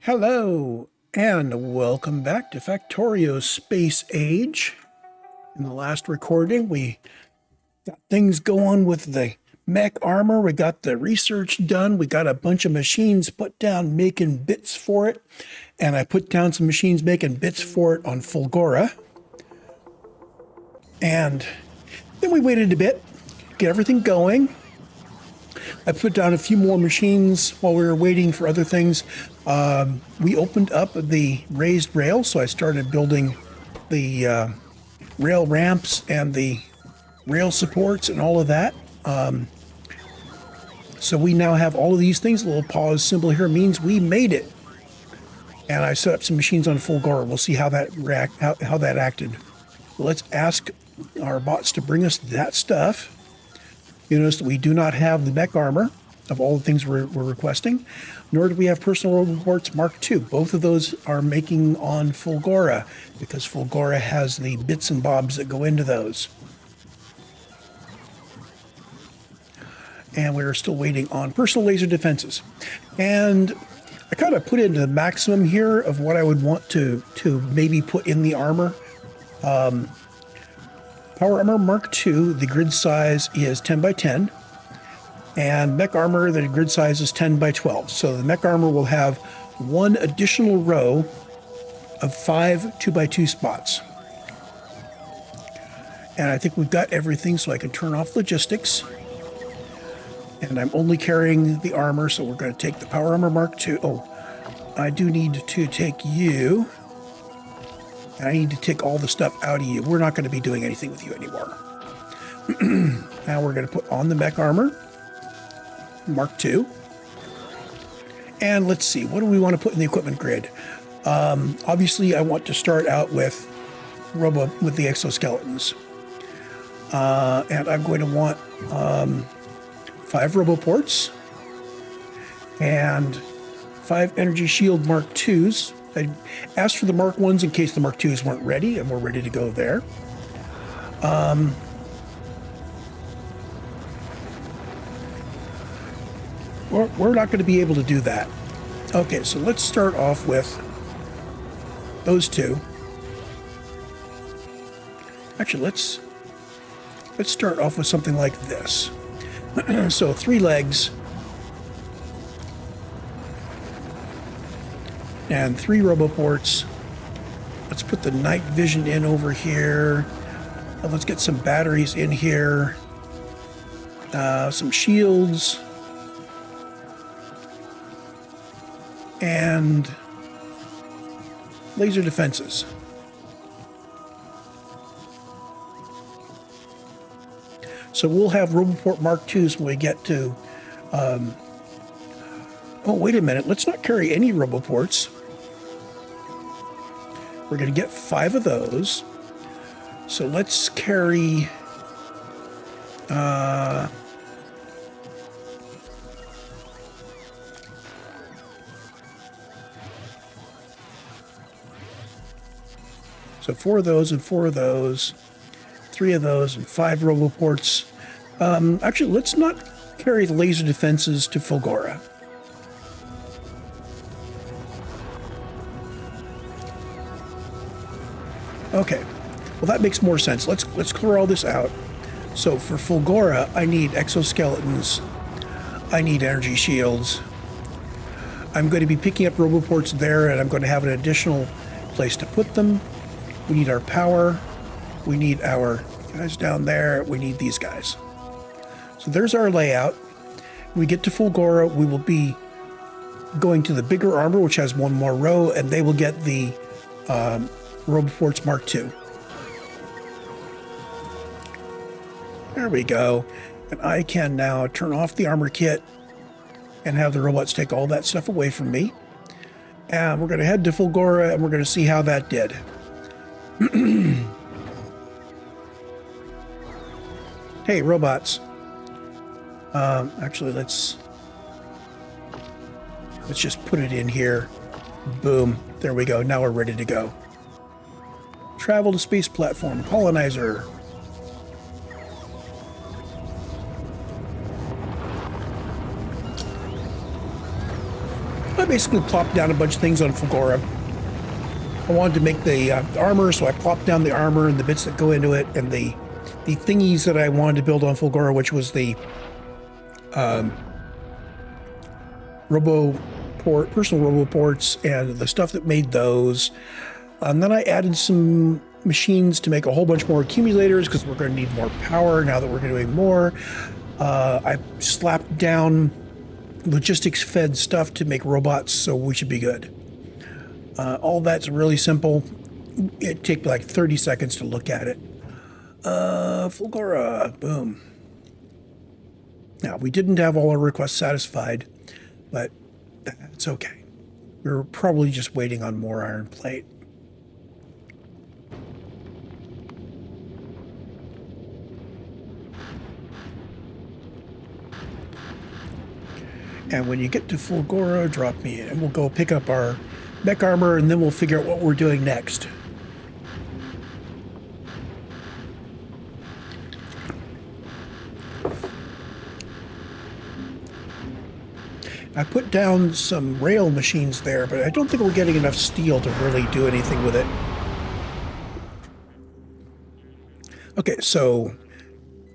Hello, and welcome back to Factorio Space Age. In the last recording, we got things going with the Mech Armor. We got the research done. We got a bunch of machines put down making bits for it. And I put down some machines making bits for it on Fulgora. And then we waited a bit, get everything going. I put down a few more machines while we were waiting for other things. We opened up the raised rail, so I started building the rail ramps and the rail supports and all of that. So we now have all of these things. A little pause symbol here means we made it. And I set up some machines on Fulgora. We'll see how that how that acted. Let's ask our bots to bring us that stuff. You notice that we do not have the Mech Armor of all the things we're requesting, nor do we have Personal Road Reports Mark II. Both of those are making on Fulgora because Fulgora has the bits and bobs that go into those. And we're still waiting on personal laser defenses. And I kind of put into the maximum here of what I would want to maybe put in the armor. Power Armor Mark II, the grid size is 10 by 10. And Mech Armor, the grid size is 10 by 12. So the Mech Armor will have one additional row of 5 2x2 spots. And I think we've got everything, so I can turn off logistics. And I'm only carrying the armor, so we're going to take the Power Armor Mark II. Oh, I do need to take you. I need to take all the stuff out of you. We're not going to be doing anything with you anymore. Now we're going to put on the Mech Armor Mark II. And let's see, what do we want to put in the equipment grid? Obviously, I want to start out with the exoskeletons. And I'm going to want 5 roboports and 5 energy shield Mark IIs. I asked for the Mark 1s in case the Mark 2s weren't ready, and we're ready to go there. We're not going to be able to do that. Okay, so let's start off with those two. Actually, let's start off with something like this. So 3 legs and 3 roboports. Let's put the night vision in over here. And let's get some batteries in here. Some shields. And laser defenses. So we'll have Roboport Mark IIs when we get to... oh, wait a minute. Let's not carry any Roboports. We're going to get 5 of those. So let's carry... so 4 of those and 4 of those. 3 of those and 5 roboports. Actually, let's not carry the laser defenses to Fulgora. Okay, well that makes more sense. Let's clear all this out. So for Fulgora, I need exoskeletons. I need energy shields. I'm going to be picking up roboports there, and I'm going to have an additional place to put them. We need our power. We need our guys down there. We need these guys. So there's our layout. When we get to Fulgora, we will be going to the bigger armor, which has 1 more row, and they will get the Roboports Mark II. There we go. And I can now turn off the armor kit and have the robots take all that stuff away from me. And we're going to head to Fulgora, and we're going to see how that did. Hey, robots. Actually, let's just put it in here. Boom. There we go. Now we're ready to go. Travel to space platform. Colonizer. I basically plopped down a bunch of things on Fulgora. I wanted to make the armor, so I plopped down the armor and the bits that go into it, and the thingies that I wanted to build on Fulgora, which was the personal roboports and the stuff that made those. And then I added some machines to make a whole bunch more accumulators because we're going to need more power now that we're doing more. I slapped down logistics fed stuff to make robots, so we should be good. All that's really simple. It'd take like 30 seconds to look at it. Fulgora, boom. Now, we didn't have all our requests satisfied, but it's okay. We're probably just waiting on more iron plate. And when you get to Fulgora, drop me in, and we'll go pick up our Mech Armor, and then we'll figure out what we're doing next. I put down some rail machines there, but I don't think we're getting enough steel to really do anything with it. Okay, so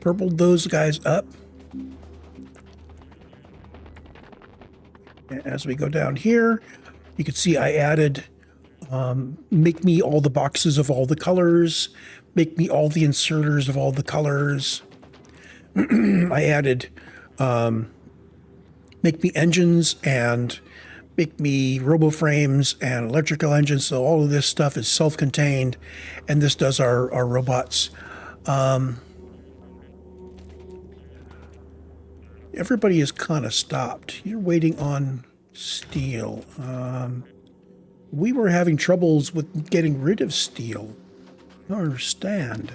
purpled those guys up. As we go down here, you can see I added make me all the boxes of all the colors, make me all the inserters of all the colors. I added make me engines and make me robo-frames and electrical engines, so all of this stuff is self-contained, and this does our robots. Everybody is kind of stopped. You're waiting on steel. We were having troubles with getting rid of steel. I don't understand.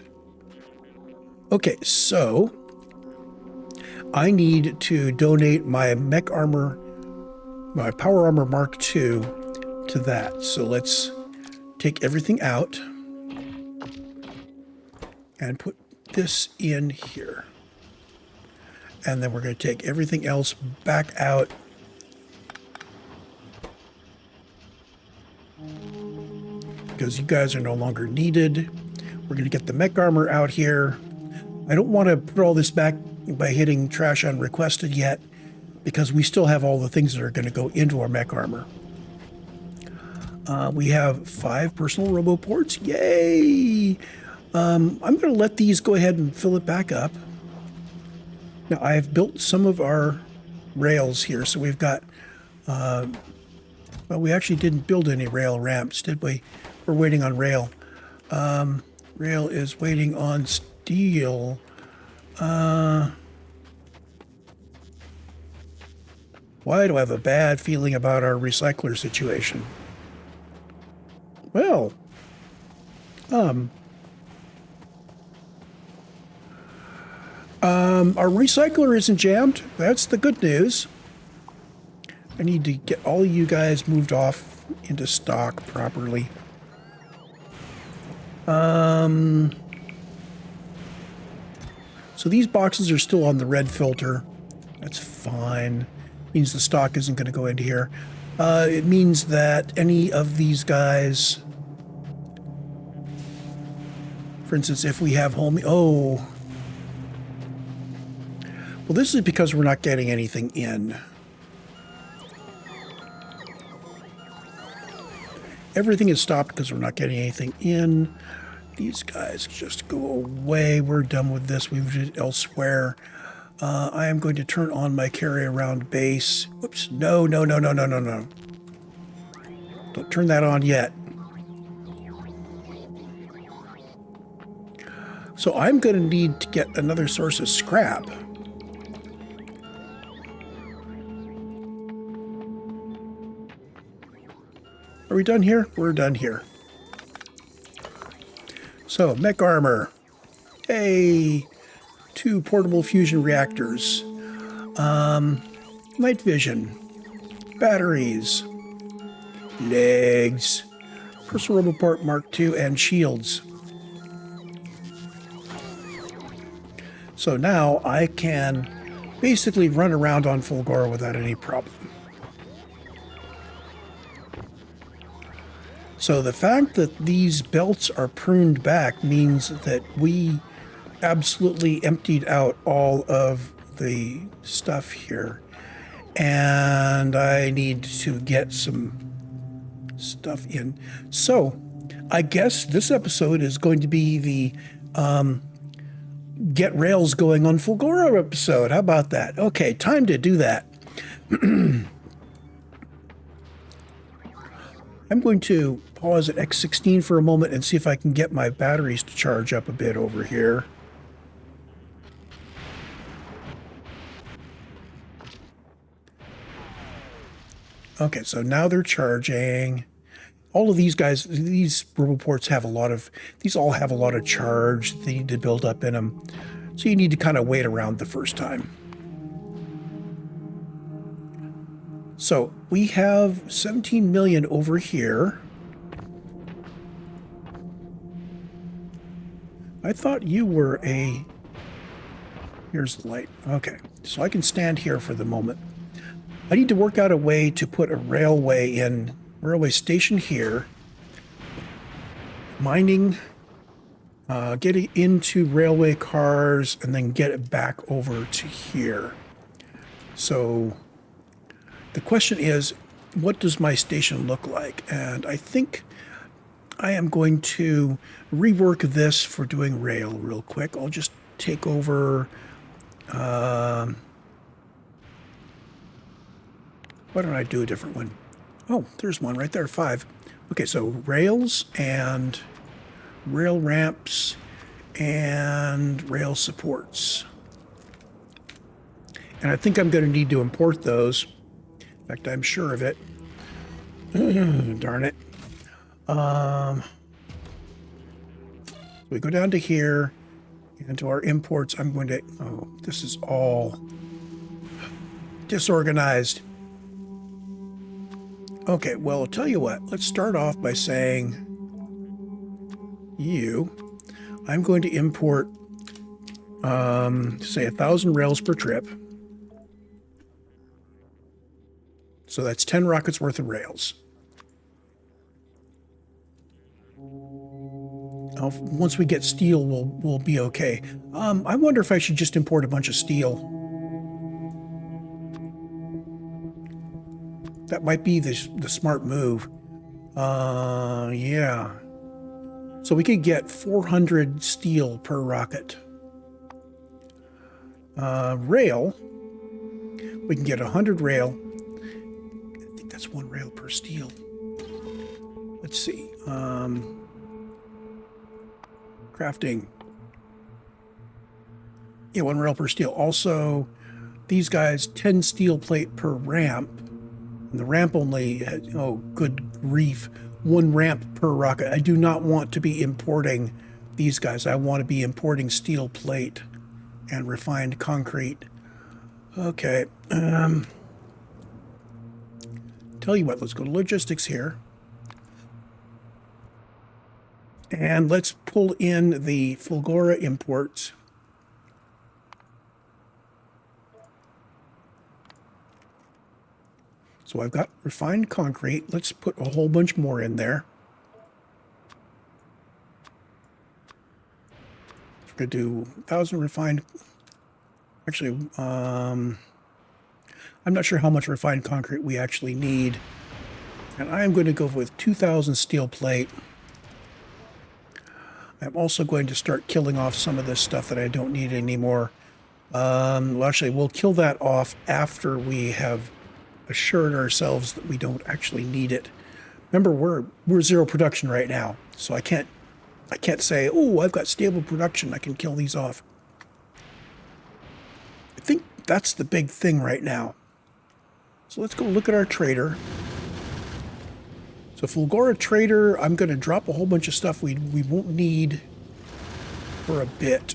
Okay, so I need to donate my Mech Armor, my Power Armor Mark II to that. So let's take everything out and put this in here. And then we're going to take everything else back out. Because you guys are no longer needed. We're going to get the Mech Armor out here. I don't want to put all this back by hitting trash unrequested yet, because we still have all the things that are going to go into our Mech Armor. We have 5 personal roboports. Yay! I'm going to let these go ahead and fill it back up. Now, I've built some of our rails here, so we've got, well, we actually didn't build any rail ramps, did we? We're waiting on rail. Rail is waiting on steel. Why do I have a bad feeling about our recycler situation? Well, our recycler isn't jammed. That's the good news. I need to get all of you guys moved off into stock properly. So these boxes are still on the red filter. That's fine. Means the stock isn't going to go into here. It means that any of these guys, for instance, if we have home, well, this is because we're not getting anything in. Everything is stopped because we're not getting anything in. These guys just go away. We're done with this. We've moved it elsewhere. I am going to turn on my carry around base. Whoops. No. Don't turn that on yet. So I'm going to need to get another source of scrap. Are we done here? We're done here. So, Mech Armor. Hey! 2 portable fusion reactors. Night vision. Batteries. Legs. Personal Roboport Mark II and shields. So now I can basically run around on Fulgora without any problem. So the fact that these belts are pruned back means that we absolutely emptied out all of the stuff here. And I need to get some stuff in. So I guess this episode is going to be the Get Rails Going on Fulgora episode. How about that? Okay, time to do that. I'm going to pause at X16 for a moment and see if I can get my batteries to charge up a bit over here. Okay, so now they're charging. All of these guys, these roboports have a lot of, these all have a lot of charge they need to build up in them. So you need to kind of wait around the first time. So we have 17 million over here. I thought you were a... Here's the light. Okay, so I can stand here for the moment. I need to work out a way to put a railway in, railway station here. Mining, get it into railway cars, and then get it back over to here. So the question is, what does my station look like? And I think I am going to rework this for doing rail real quick. I'll just take over... why don't I do a different one? Oh, there's one right there, 5. Okay, so rails and rail ramps and rail supports. And I think I'm going to need to import those. In fact, I'm sure of it. Darn it. We go down to here, and to our imports, I'm going to... Oh, this is all disorganized. Okay, well, I'll tell you what. Let's start off by saying, I'm going to import, say, 1,000 rails per trip. So that's 10 rockets worth of rails. Once we get steel, we'll be okay. I wonder if I should just import a bunch of steel. That might be the smart move. Yeah. So we could get 400 steel per rocket. Rail. We can get 100 rail. I think that's 1 rail per steel. Let's see. Crafting. Yeah, 1 rail per steel. Also, these guys, 10 steel plate per ramp. And the ramp only, oh, good grief, 1 ramp per rocket. I do not want to be importing these guys. I want to be importing steel plate and refined concrete. Okay. Tell you what, let's go to logistics here. And let's pull in the Fulgora imports. So I've got refined concrete. Let's put a whole bunch more in there. We're going to do 1,000 refined... Actually, I'm not sure how much refined concrete we actually need. And I am going to go with 2,000 steel plate. I'm also going to start killing off some of this stuff that I don't need anymore. Well, actually, we'll kill that off after we have assured ourselves that we don't actually need it. Remember, we're zero production right now, so I can't say, oh, I've got stable production, I can kill these off. I think that's the big thing right now. So let's go look at our trader. So Fulgora trader, I'm going to drop a whole bunch of stuff we won't need for a bit.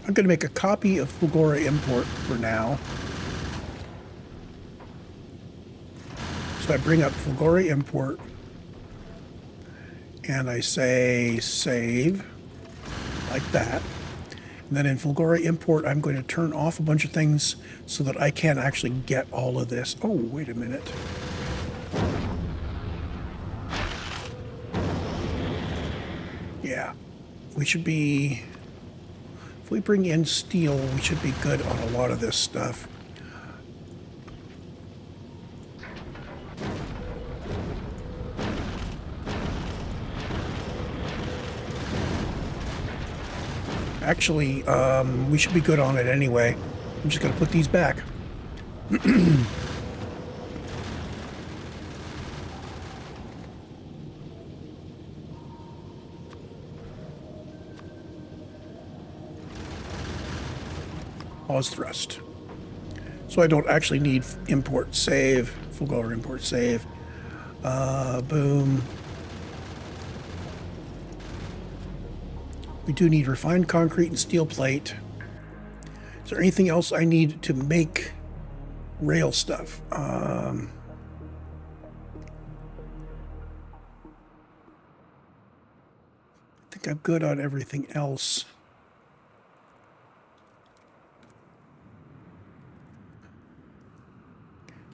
I'm going to make a copy of Fulgora import for now. So I bring up Fulgora import and I say save like that. And then in Fulgora import, I'm going to turn off a bunch of things so that I can actually get all of this. Oh, wait a minute. Yeah, we should be, if we bring in steel, we should be good on a lot of this stuff. Actually, we should be good on it anyway. I'm just going to put these back. Pause thrust. So I don't actually need import save, Fulgora import save. Boom. We do need refined concrete and steel plate. Is there anything else I need to make rail stuff? I think I'm good on everything else.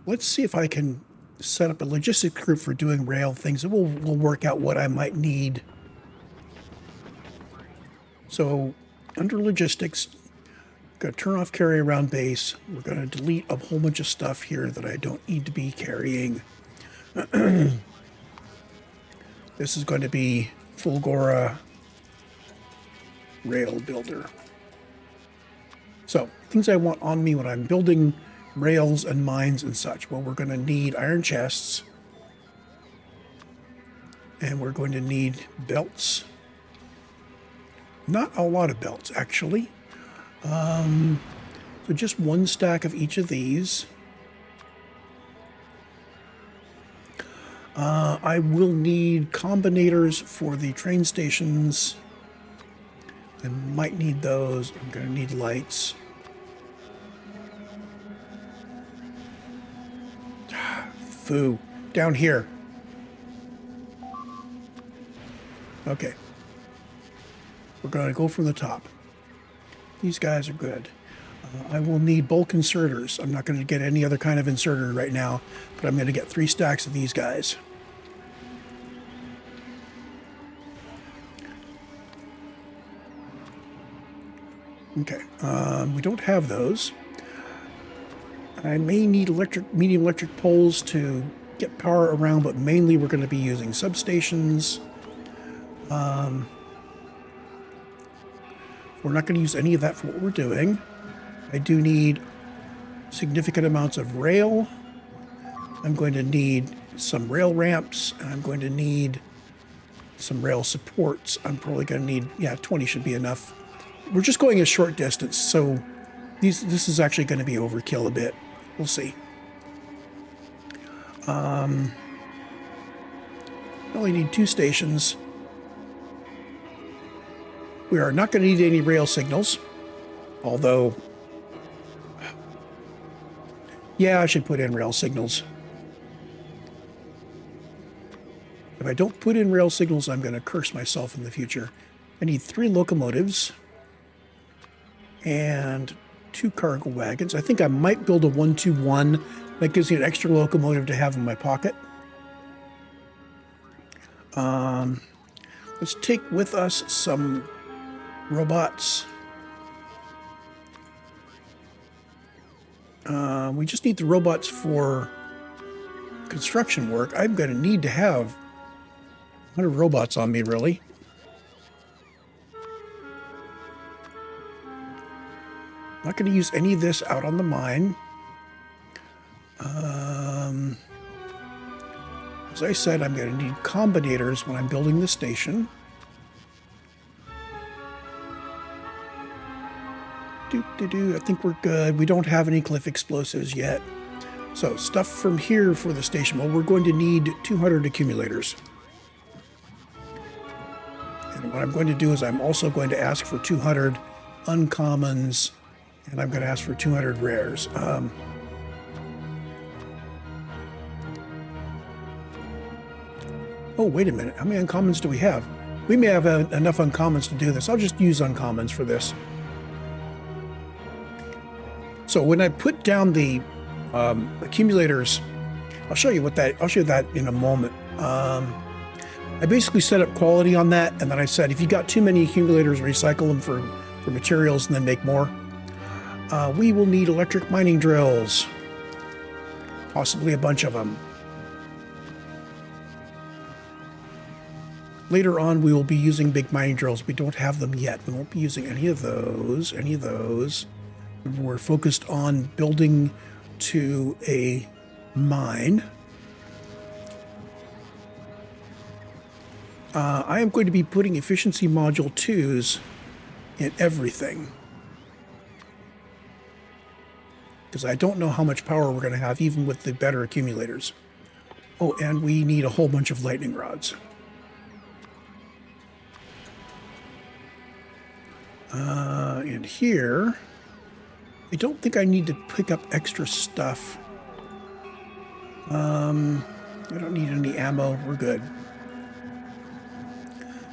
Let's see if I can set up a logistics group for doing rail things. We'll work out what I might need. So under logistics, I'm going to turn off carry around base. We're going to delete a whole bunch of stuff here that I don't need to be carrying. This is going to be Fulgora rail builder. So things I want on me when I'm building rails and mines and such. Well, we're going to need iron chests. And we're going to need belts. Not a lot of belts, actually. So just one stack of each of these. I will need combinators for the train stations. I might need those. I'm going to need lights. Foo. Down here. Okay. We're going to go from the top. These guys are good. I will need bulk inserters. I'm not going to get any other kind of inserter right now, but I'm going to get 3 stacks of these guys. Okay, we don't have those. I may need medium electric poles to get power around, but mainly we're going to be using substations. We're not going to use any of that for what we're doing. I do need significant amounts of rail. I'm going to need some rail ramps, and I'm going to need some rail supports. I'm probably going to need, 20 should be enough. We're just going a short distance, so this is actually going to be overkill a bit. We'll see. I only need 2 stations. We are not going to need any rail signals, although, yeah, I should put in rail signals. If I don't put in rail signals, I'm going to curse myself in the future. I need 3 locomotives and 2 cargo wagons. I think I might build a 1-2-1. That gives me an extra locomotive to have in my pocket. Let's take with us some robots. We just need the robots for construction work. I'm going to need to have 100 robots on me, really. Not going to use any of this out on the mine. As I said, I'm going to need combinators when I'm building the station. I think we're good. We don't have any cliff explosives yet. So stuff from here for the station. Well, we're going to need 200 accumulators. And what I'm going to do is I'm also going to ask for 200 uncommons, and I'm going to ask for 200 rares. Oh, wait a minute. How many uncommons do we have? We may have enough uncommons to do this. I'll just use uncommons for this. So when I put down the accumulators, I'll show you that in a moment. I basically set up quality on that, and then I said, if you got too many accumulators, recycle them for materials and then make more. We will need electric mining drills, possibly a bunch of them. Later on, we will be using big mining drills. We don't have them yet. We won't be using any of those. We're focused on building to a mine. I am going to be putting efficiency module 2s in everything, because I don't know how much power we're going to have even with the better accumulators. Oh, and we need a whole bunch of lightning rods. And here, I don't think I need to pick up extra stuff. I don't need any ammo. We're good.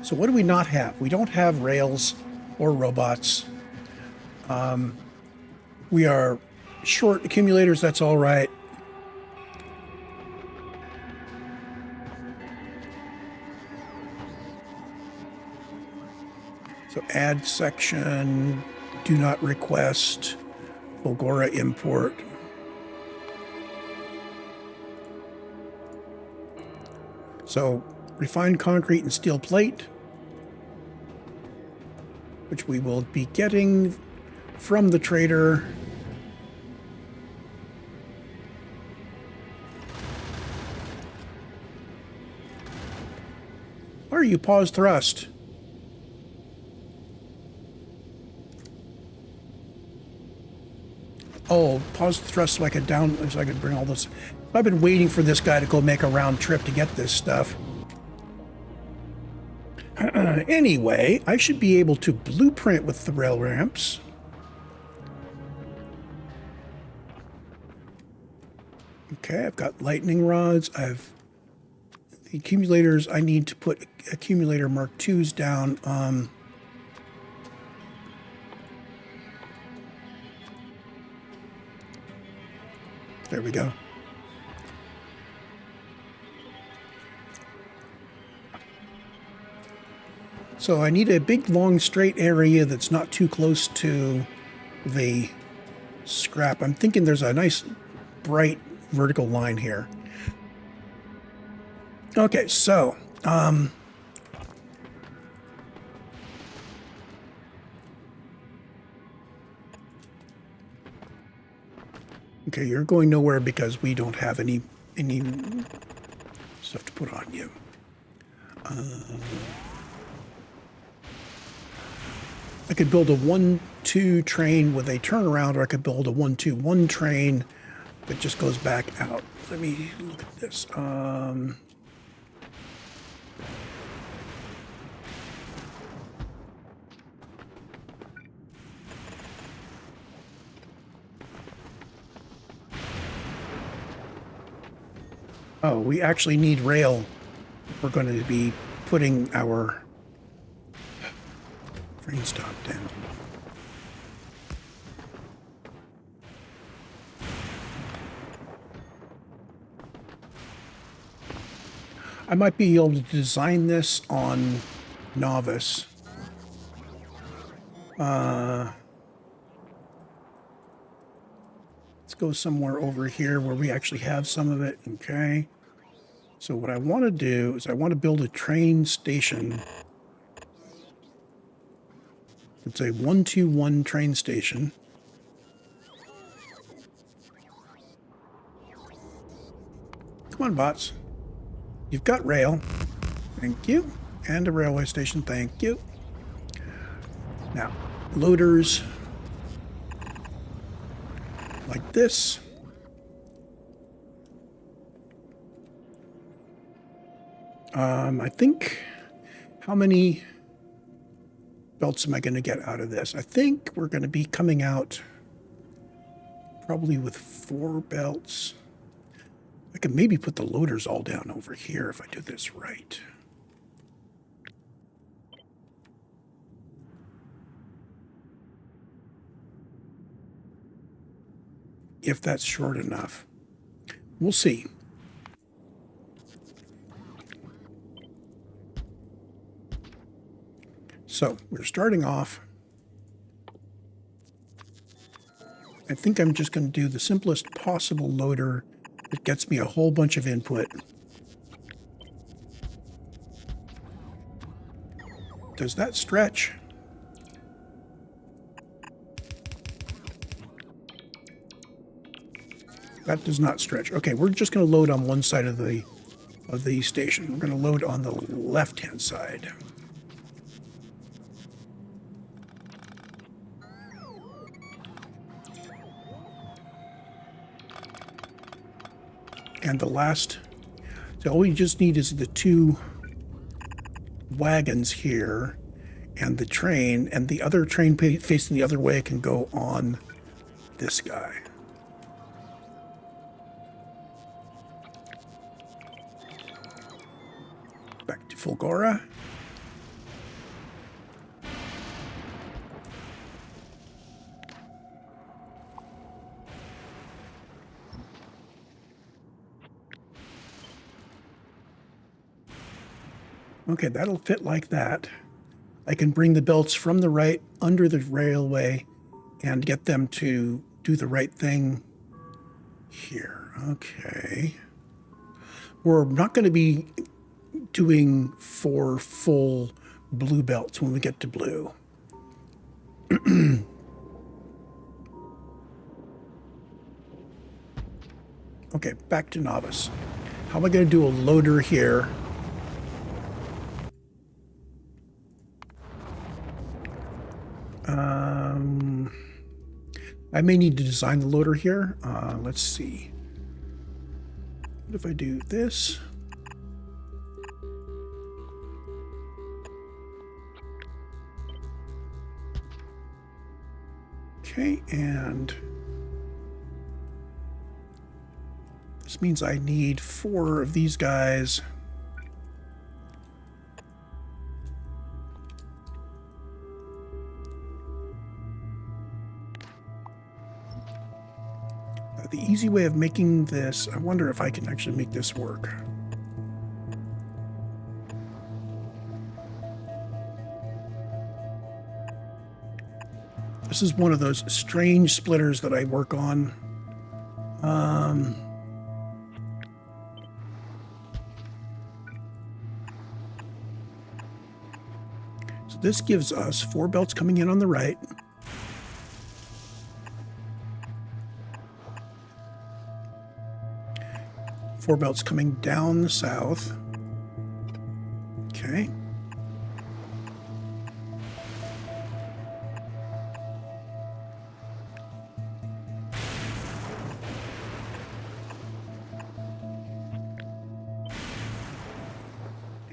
So what do we not have? We don't have rails or robots. We are short accumulators. That's all right. So add section, do not request, Fulgora import. So refined concrete and steel plate, which we will be getting from the trader. Why are you pause thrust? Oh, pause thrust so I could bring all this. I've been waiting for this guy to go make a round trip to get this stuff. Anyway, I should be able to blueprint with the rail ramps. Okay, I've got lightning rods. I've the accumulators. I need to put accumulator Mark IIs down. There we go. So I need a big, long, straight area that's not too close to the scrap. I'm thinking there's a nice, bright, vertical line here. Okay, so... okay, you're going nowhere because we don't have any stuff to put on you. I could build a 1-2 train with a turnaround, or I could build a 1-2-1 train that just goes back out. Let me look at this. Oh, we actually need rail. We're going to be putting our train stop down. I might be able to design this on Novice. Let's go somewhere over here where we actually have some of it. Okay. So what I want to do is I want to build a train station. It's a 1-2-1 train station. Come on, bots. You've got rail. Thank you. And a railway station. Thank you. Now, loaders like this. I think, how many belts am I going to get out of this? I think we're going to be coming out probably with 4 belts. I could maybe put the loaders all down over here if I do this right. if that's short enough. We'll see. So we're starting off. I think I'm just going to do the simplest possible loader that gets me a whole bunch of input. Does that stretch? That does not stretch. Okay, we're just going to load on one side of the station. We're going to load on the left-hand side. And the last, so all we just need is the two wagons here and the train, and the other train facing the other way can go on this guy. Back to Fulgora. Okay, that'll fit like that. I can bring the belts from the right under the railway and get them to do the right thing here. Okay. We're not going to be doing 4 full blue belts when we get to blue. Okay, back to novice. How am I going to do a loader here? I may need to design the loader here. Let's see. What if I do this? Okay, and this means I need 4 of these guys. The easy way of making this, I wonder if I can actually make this work. This is one of those strange splitters that I work on. So this gives us 4 belts coming in on the right. Four belts coming down the south. Okay.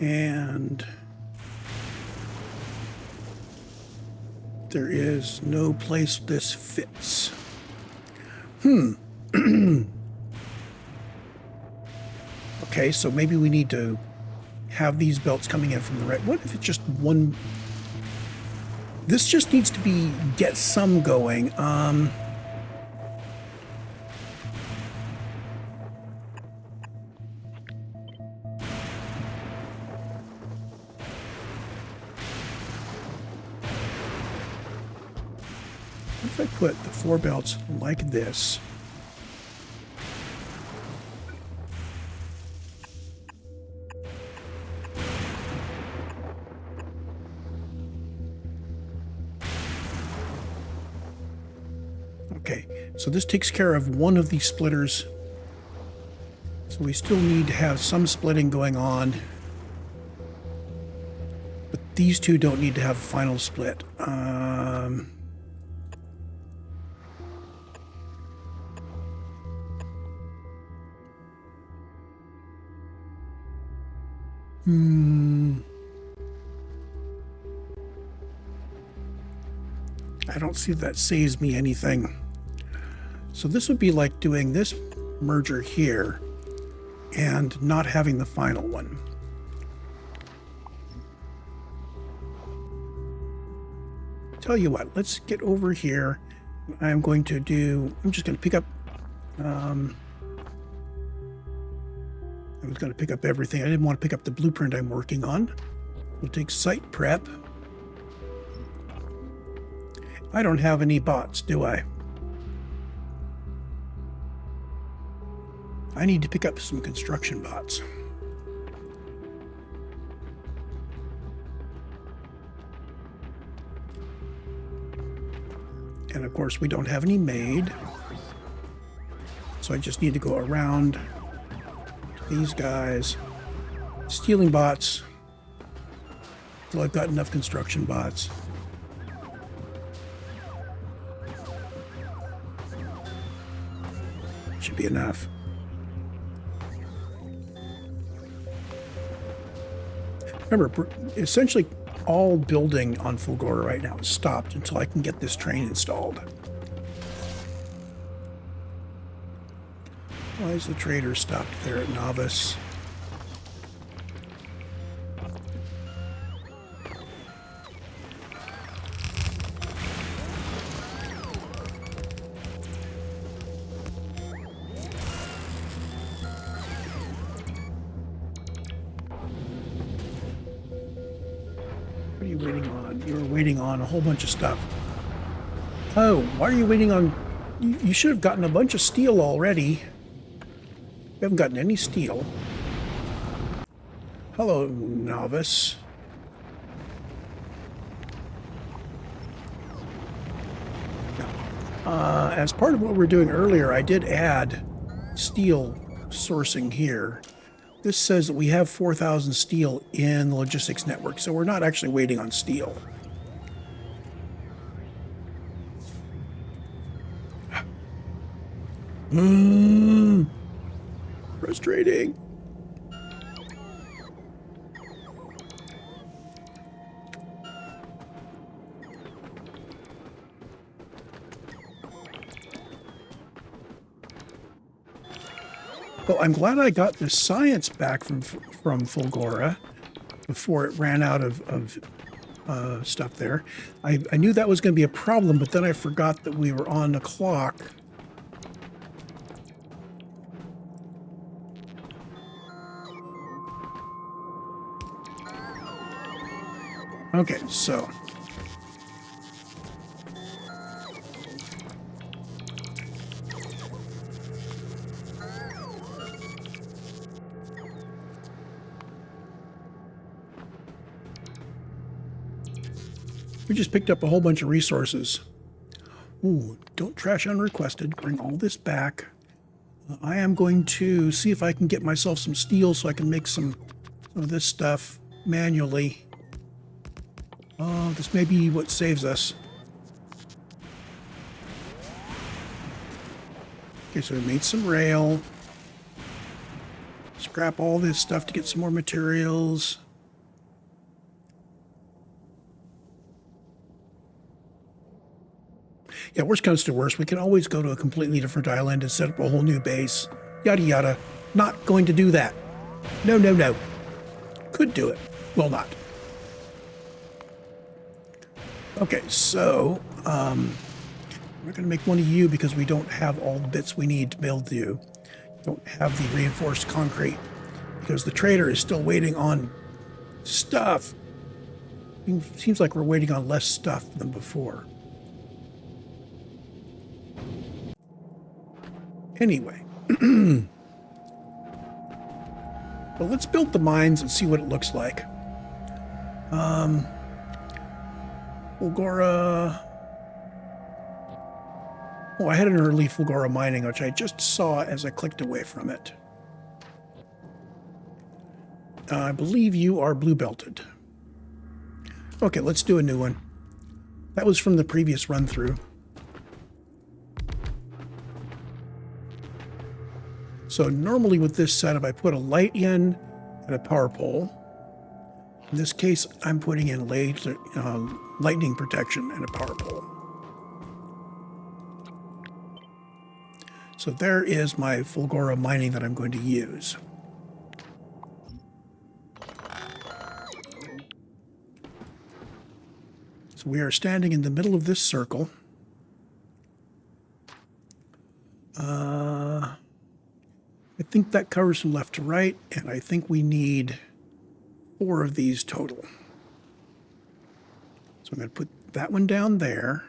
And there is no place this fits. Okay, so maybe we need to have these belts coming in from the right. What if it's just one? This just needs to get some going. What if I put the 4 belts like this? Okay, so this takes care of one of these splitters. So we still need to have some splitting going on. But these two don't need to have a final split. I don't see that saves me anything. So this would be like doing this merger here and not having the final one. Tell you what, let's get over here. I'm just going to pick up I was going to pick up everything. I didn't want to pick up the blueprint I'm working on. We'll take site prep. I don't have any bots, do I? I need to pick up some construction bots. And of course, we don't have any made. So I just need to go around these guys, stealing bots until I've got enough construction bots. Should be enough. Remember, essentially all building on Fulgora right now is stopped until I can get this train installed. Why is the trader stopped there at Novice? What are you waiting on? You were waiting on a whole bunch of stuff. Oh, why are you waiting on... You should have gotten a bunch of steel already. We haven't gotten any steel. Hello, Novice. As part of what we were doing earlier, I did add steel sourcing here. This says that we have 4,000 steel in the logistics network, so we're not actually waiting on steel. Frustrating. Well, I'm glad I got the science back from Fulgora before it ran out of stuff there. I knew that was going to be a problem, but then I forgot that we were on the clock. Okay, so... we just picked up a whole bunch of resources. Ooh, don't trash unrequested. Bring all this back. I am going to see if I can get myself some steel so I can make some of this stuff manually. Oh, this may be what saves us. Okay, so we made some rail. Scrap all this stuff to get some more materials. Yeah, worst comes to worst, we can always go to a completely different island and set up a whole new base. Yada yada. Not going to do that. No, no, no. Could do it. Will not. Okay, so we're going to make one of you because we don't have all the bits we need to build you. Don't have the reinforced concrete because the trader is still waiting on stuff. It seems like we're waiting on less stuff than before. Anyway, but let's build the mines and see what it looks like. Fulgora. Oh, I had an early Fulgora mining, which I just saw as I clicked away from it. I believe you are blue belted. Okay, let's do a new one. That was from the previous run through. So normally with this setup, I put a light in and a power pole. In this case, I'm putting in lightning protection and a power pole. So there is my Fulgora mining that I'm going to use. So we are standing in the middle of this circle. I think that covers from left to right, and I think we need 4 of these total. So I'm going to put that one down there.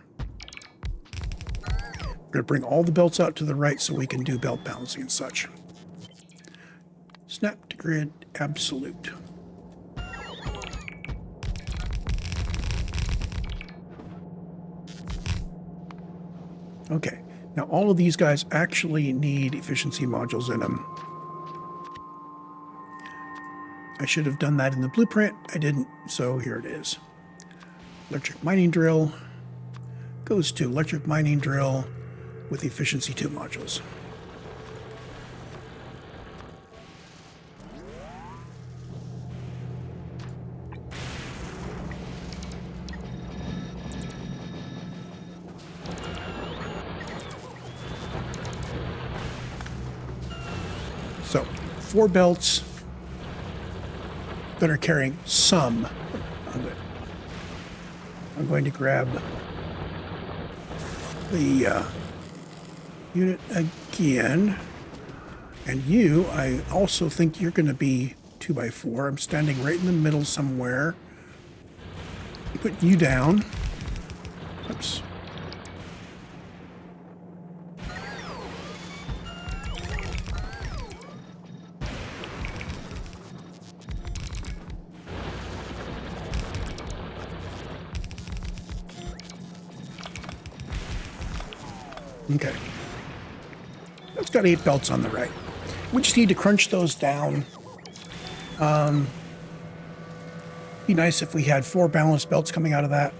We're going to bring all the belts out to the right so we can do belt balancing and such. Snap to grid absolute. Okay, now all of these guys actually need efficiency modules in them. I should have done that in the blueprint. I didn't, so here it is. Electric mining drill goes to electric mining drill with efficiency 2 modules. So 4 belts that are carrying some of it. I'm going to grab the unit again. And you, I also think you're going to be 2x4. I'm standing right in the middle somewhere. Put you down. Oops. Okay. That's got 8 belts on the right. We just need to crunch those down. Be nice if we had 4 balanced belts coming out of that.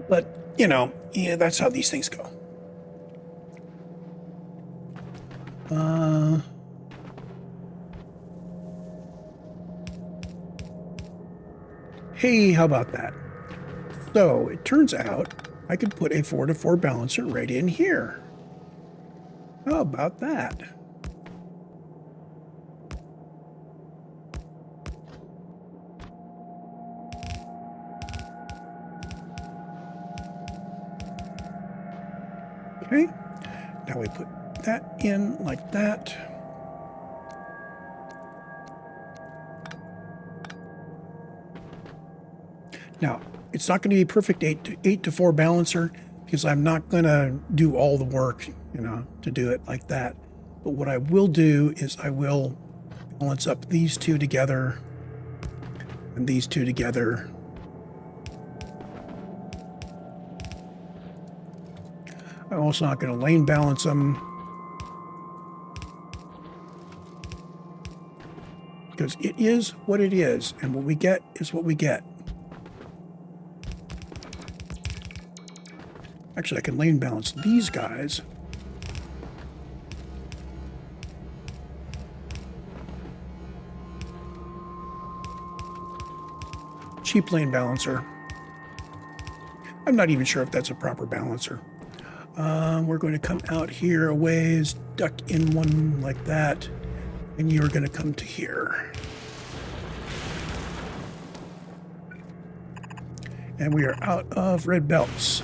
But, you know, yeah, that's how these things go. Hey, how about that? So it turns out I could put a 4-to-4 balancer right in here. How about that? Okay, now we put that in like that. Now, it's not going to be a perfect 8-to-4 balancer because I'm not going to do all the work, you know, to do it like that. But what I will do is I will balance up these 2 together and these 2 together. I'm also not going to lane balance them because it is what it is, and what we get is what we get. Actually, I can lane balance these guys. Cheap lane balancer. I'm not even sure if that's a proper balancer. We're going to come out here a ways, duck in one like that, and you're going to come to here. And we are out of red belts.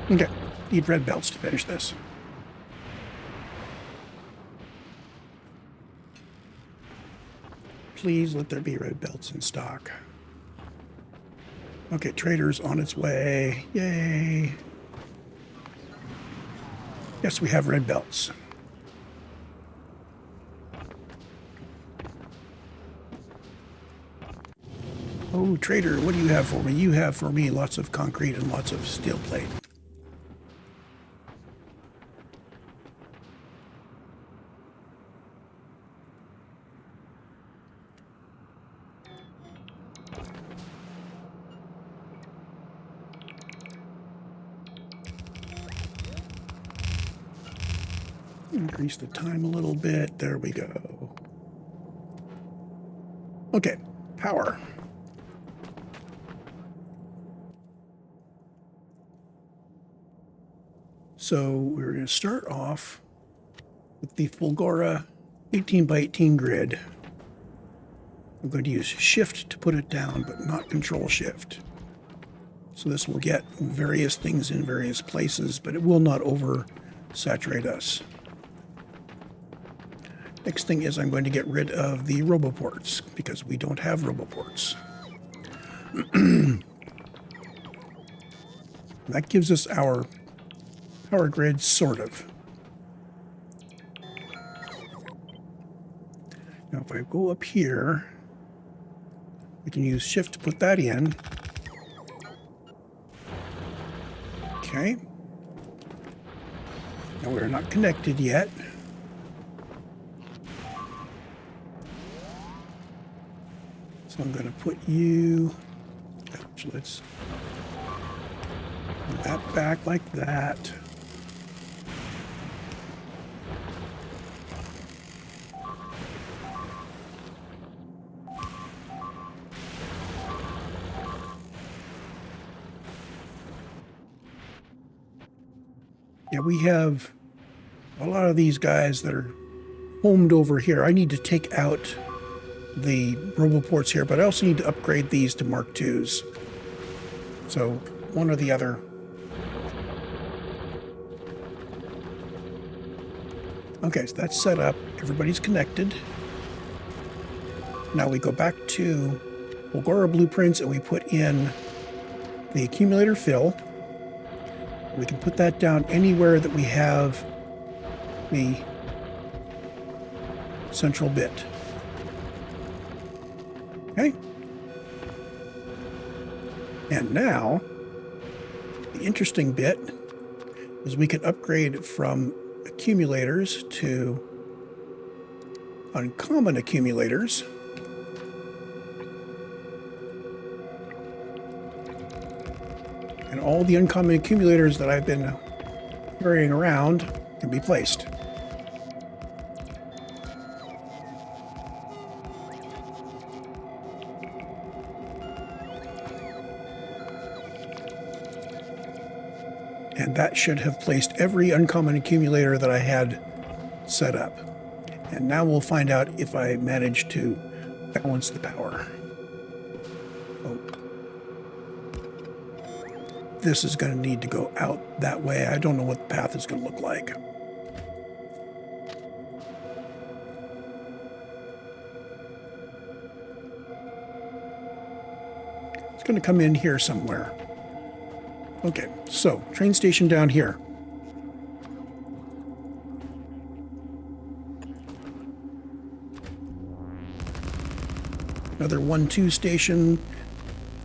Okay, need red belts to finish this. Please let there be red belts in stock. Okay, trader's on its way. Yay. Yes, we have red belts. Oh, trader, what do you have for me? You have for me lots of concrete and lots of steel plate. Increase the time a little bit. There we go. Okay, power. So we're going to start off with the Fulgora 18 by 18 grid. I'm going to use Shift to put it down, but not Control Shift. So this will get various things in various places, but it will not oversaturate us. Next thing is I'm going to get rid of the roboports, because we don't have roboports. That gives us our power grid, sort of. Now if I go up here, we can use Shift to put that in. Okay. Now we're not connected yet. So I'm going to put you, actually, let's put that back like that. Yeah, we have a lot of these guys that are homed over here. I need to take out the roboports here, but I also need to upgrade these to Mark IIs. So one or the other. Okay, so that's set up. Everybody's connected. Now we go back to Fulgora blueprints and we put in the accumulator fill. We can put that down anywhere that we have the central bit. Okay. And now, the interesting bit is we can upgrade from accumulators to uncommon accumulators. And all the uncommon accumulators that I've been carrying around can be placed. And that should have placed every uncommon accumulator that I had set up. And now we'll find out if I manage to balance the power. Oh. This is going to need to go out that way. I don't know what the path is going to look like. It's going to come in here somewhere. Okay, so train station down here. Another 1-2 station.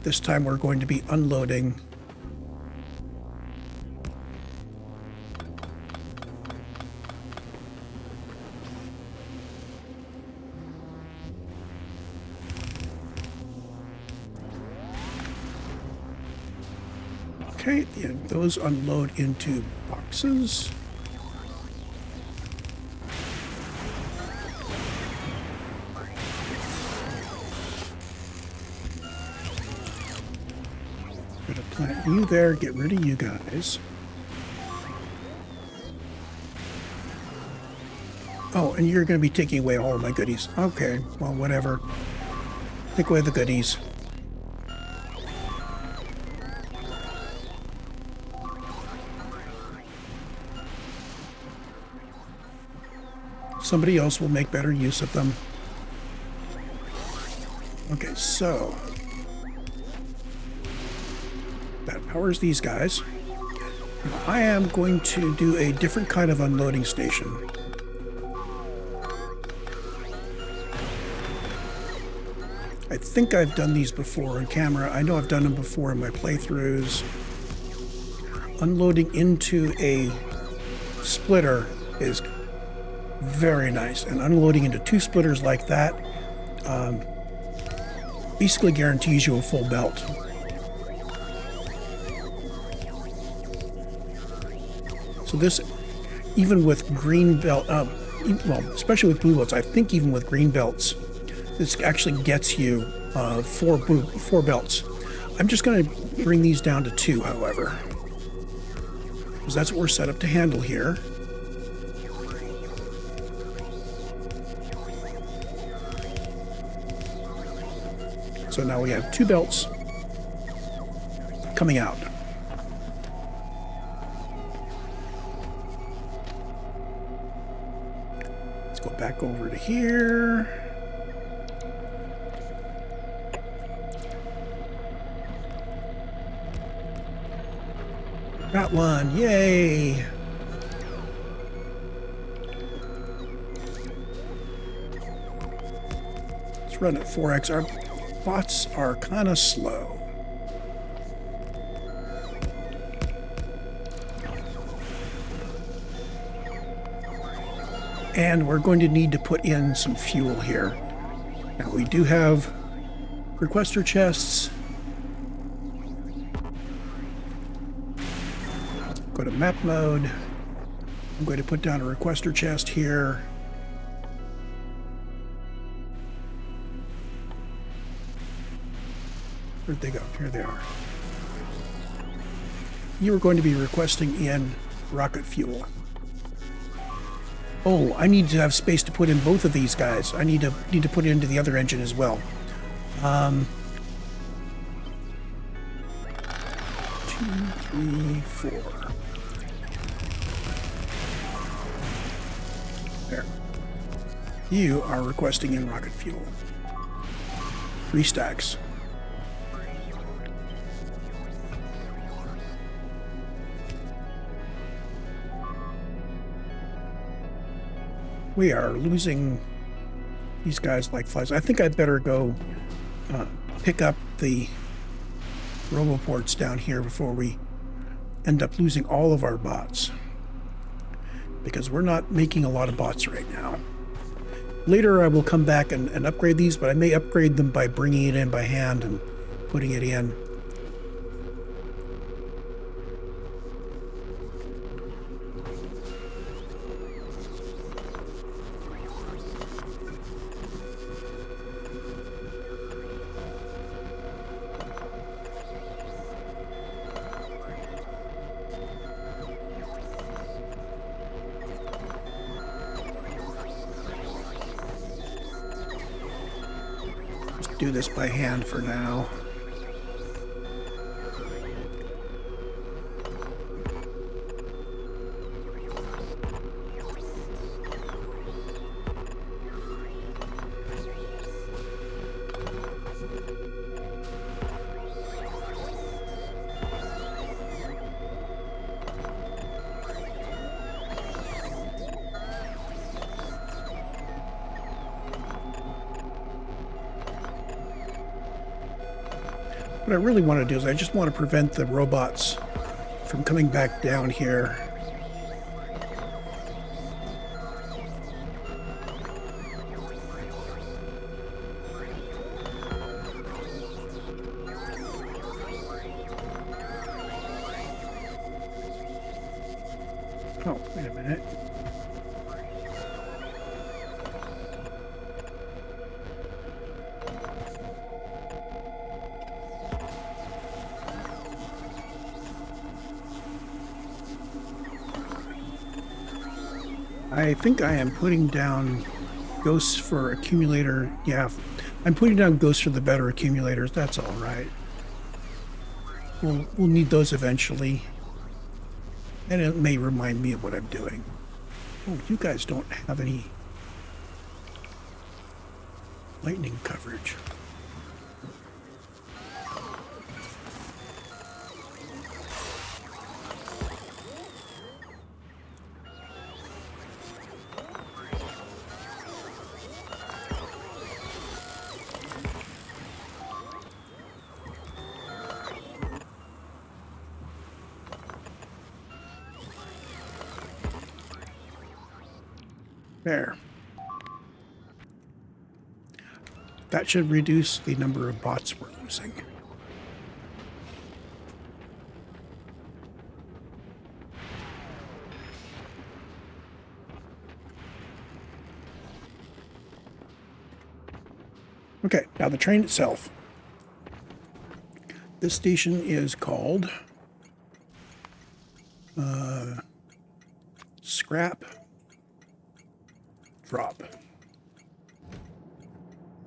This time we're going to be unloading. Okay, and those unload into boxes. Gonna plant you there, get rid of you guys. Oh, and you're gonna be taking away all of my goodies. Okay, well, whatever. Take away the goodies. Somebody else will make better use of them. Okay, so that powers these guys. Now, I am going to do a different kind of unloading station. I think I've done these before on camera. I know I've done them before in my playthroughs. Unloading into a splitter is very nice, and unloading into 2 splitters like that basically guarantees you a full belt. So this even with green belt, well, especially with blue belts, I think even with green belts, this actually gets you four belts. I'm just going to bring these down to 2, however, because that's what we're set up to handle here. So now we have 2 belts coming out. Let's go back over to here. Got one, yay! Let's run at 4x. Our bots are kind of slow. And we're going to need to put in some fuel here. Now we do have requester chests. Go to map mode. I'm going to put down a requester chest here. Where'd they go? Here they are. You are going to be requesting in rocket fuel. Oh, I need to have space to put in both of these guys. I need to put it into the other engine as well. 2, 3, 4. There. You are requesting in rocket fuel. 3 stacks. We are losing these guys like flies. I think I'd better go pick up the roboports down here before we end up losing all of our bots, because we're not making a lot of bots right now. Later I will come back and upgrade these, but I may upgrade them by bringing it in by hand and putting it in. Do this by hand for now. What I really want to do is I just want to prevent the robots from coming back down here. Oh, wait a minute. I think I am putting down ghosts for accumulator. Yeah, I'm putting down ghosts for the better accumulators. That's all right. We'll need those eventually. And it may remind me of what I'm doing. Oh, you guys don't have any lightning coverage. There. That should reduce the number of bots we're losing. Okay, now the train itself. This station is called Scrap Drop.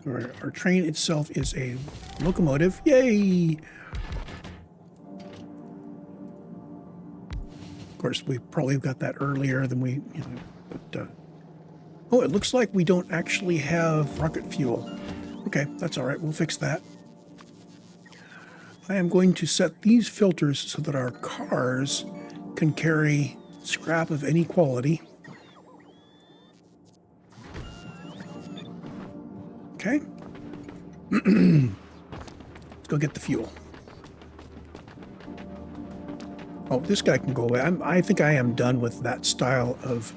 Our train itself is a locomotive. Yay! Of course, we probably got that earlier than we, but, oh, it looks like we don't actually have rocket fuel. Okay, that's all right. We'll fix that. I am going to set these filters so that our cars can carry scrap of any quality. Okay. Let's go get the fuel. Oh, this guy can go away. I think I am done with that style of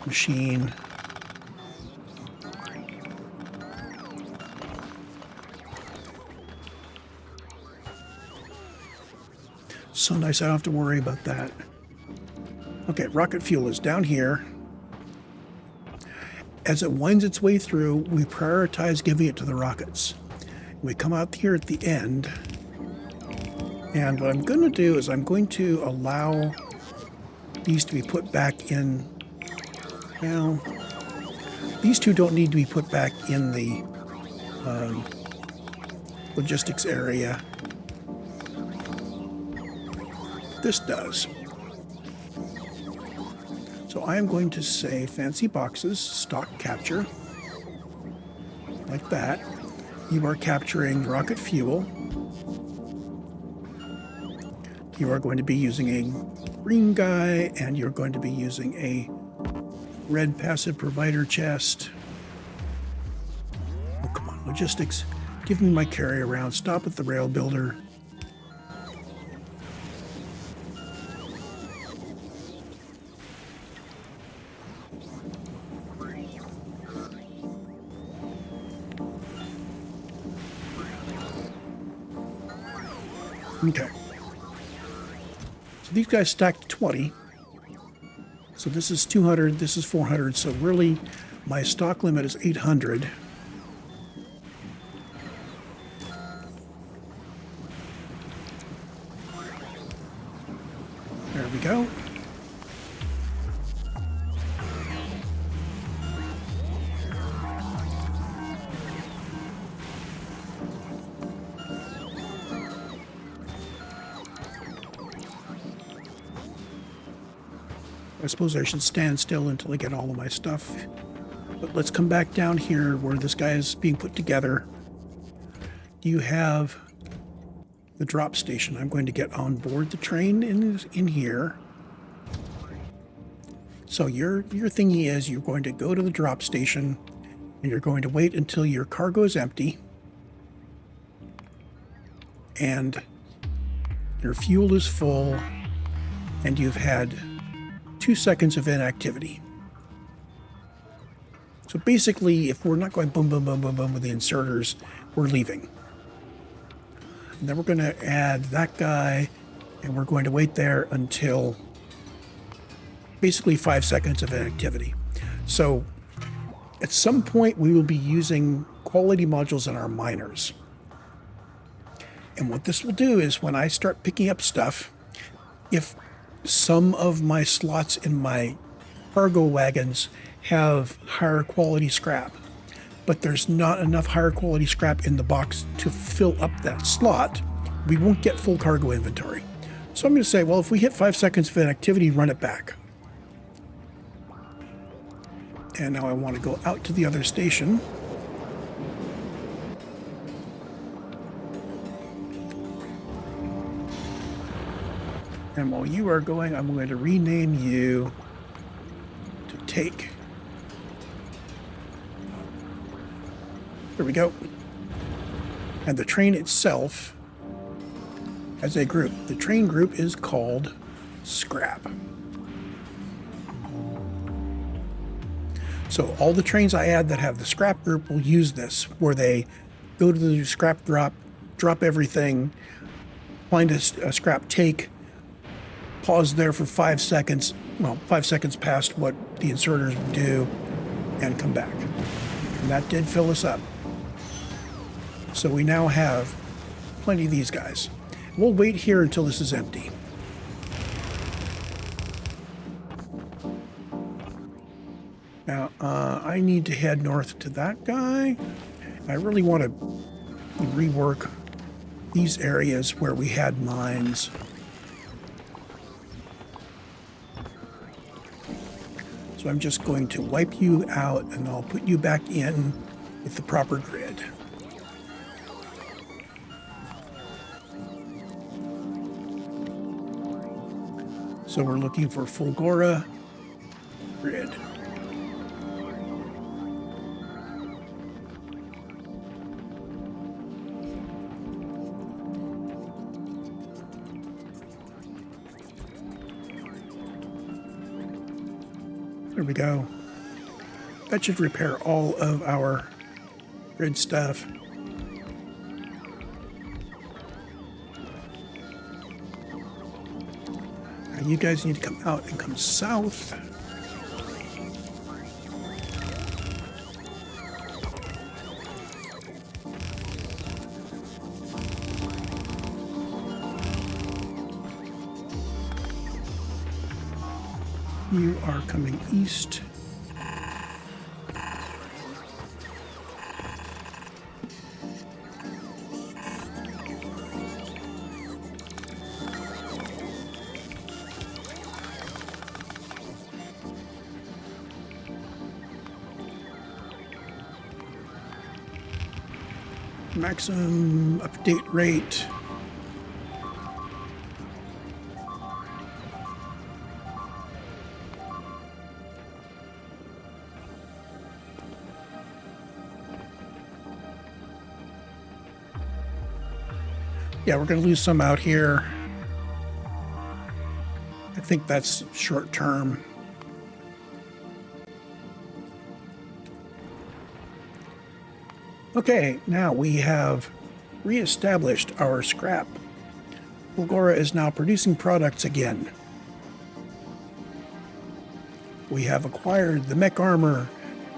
machine. So nice, I don't have to worry about that. Okay, rocket fuel is down here. As it winds its way through, we prioritize giving it to the rockets. We come out here at the end, and what I'm going to do is I'm going to allow these to be put back in. Well, these two don't need to be put back in the logistics area. This does. So I am going to say fancy boxes, stock capture, like that. You are capturing rocket fuel. You are going to be using a green guy, and you're going to be using a red passive provider chest. Oh, come on, logistics. Give me my carry around. Stop at the rail builder. Okay. So these guys stacked 20. So this is 200, this is 400. So really, my stock limit is 800. There we go. I suppose I should stand still until I get all of my stuff. But let's come back down here where this guy is being put together. You have the drop station. I'm going to get on board the train in here. So your thingy is you're going to go to the drop station and you're going to wait until your cargo is empty and your fuel is full and you've had 2 seconds of inactivity. So basically, if we're not going boom, boom, boom, boom, boom with the inserters, we're leaving. And then we're going to add that guy, and we're going to wait there until basically 5 seconds of inactivity. So at some point, we will be using quality modules in our miners. And what this will do is when I start picking up stuff, if some of my slots in my cargo wagons have higher quality scrap, but there's not enough higher quality scrap in the box to fill up that slot, we won't get full cargo inventory. So I'm going to say, well, if we hit 5 seconds of inactivity, run it back. And now I want to go out to the other station. And while you are going, I'm going to rename you to Take. There we go. And the train itself, as a group, the train group is called Scrap. So all the trains I add that have the scrap group will use this, where they go to the scrap drop everything, find a scrap take, pause there for 5 seconds, well, 5 seconds past what the inserters would do, and come back. And that did fill us up. So we now have plenty of these guys. We'll wait here until this is empty. Now, I need to head north to that guy. I really want to rework these areas where we had mines. So I'm just going to wipe you out and I'll put you back in with the proper grid. So we're looking for Fulgora grid. There we go. That should repair all of our grid stuff. Now you guys need to come out and come south. You are coming east. Maximum update rate. Yeah, we're going to lose some out here. I think that's short term. Okay, now we have reestablished our scrap. Fulgora is now producing products again. We have acquired the Mech Armor.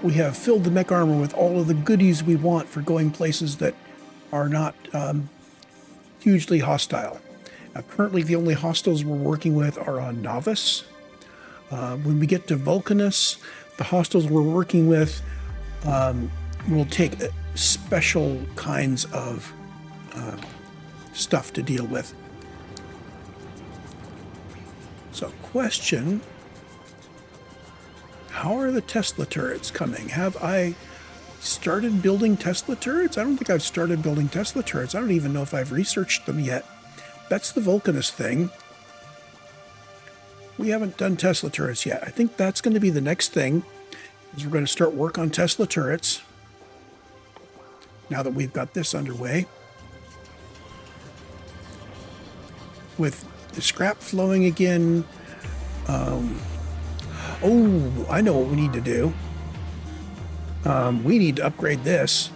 We have filled the Mech Armor with all of the goodies we want for going places that are not hugely hostile. Now, currently, the only hostiles we're working with are on Novice. When we get to Vulcanus, the hostiles we're working with will take special kinds of stuff to deal with. So, question, how are the Tesla turrets coming? Have I started building Tesla turrets? I don't think I've started building Tesla turrets. I don't even know if I've researched them yet. That's the Vulcanus thing. We haven't done Tesla turrets yet. I think that's going to be the next thing, is we're going to start work on Tesla turrets now that we've got this underway. With the scrap flowing again. Oh, I know what we need to do. We need to upgrade this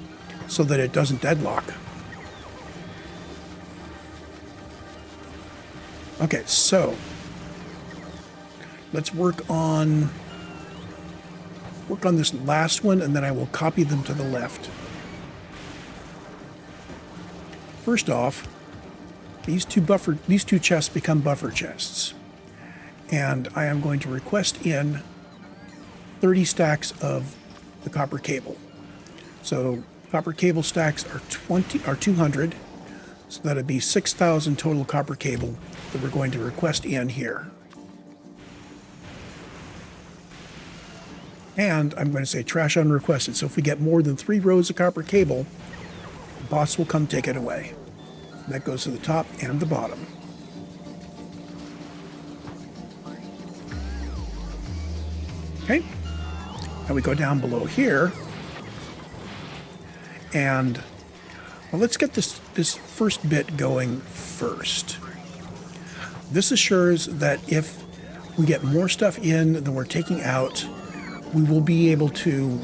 so that it doesn't deadlock. Okay, so let's work on this last one, and then I will copy them to the left. First off, these two chests become buffer chests. And I am going to request in 30 stacks of the copper cable. So copper cable stacks are 200. So that'd be 6,000 total copper cable that we're going to request in here. And I'm going to say trash unrequested. So if we get more than 3 rows of copper cable, the boss will come take it away. And that goes to the top and the bottom. Okay. Now we go down below here. And well, let's get this first bit going first. This assures that if we get more stuff in than we're taking out, we will be able to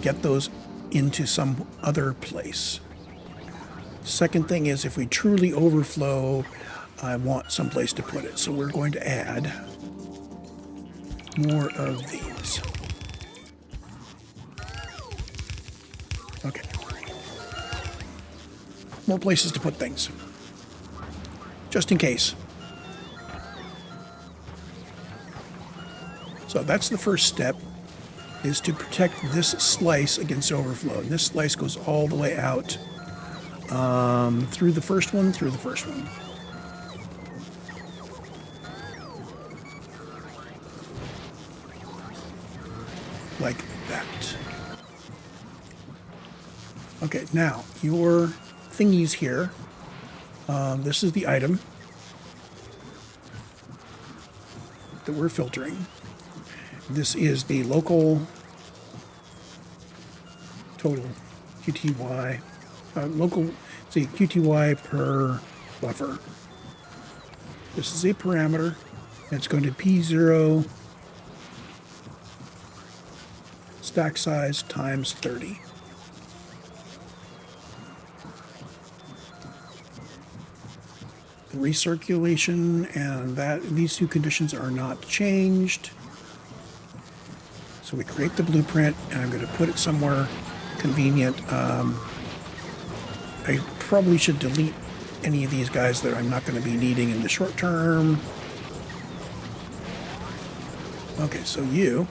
get those into some other place. Second thing is, if we truly overflow, I want some place to put it. So we're going to add more of these. Okay. more places to put things, just in case. So that's the first step, is to protect this slice against overflow. And this slice goes all the way out through the first one, like that. Okay, now your thingies here. This is the item that we're filtering. This is the local total QTY, see, QTY per buffer. This is a parameter. It's going to P0 stack size times 30. The recirculation and these two conditions are not changed. So we create the blueprint, and I'm going to put it somewhere convenient. I probably should delete any of these guys that I'm not going to be needing in the short term. Okay, so you,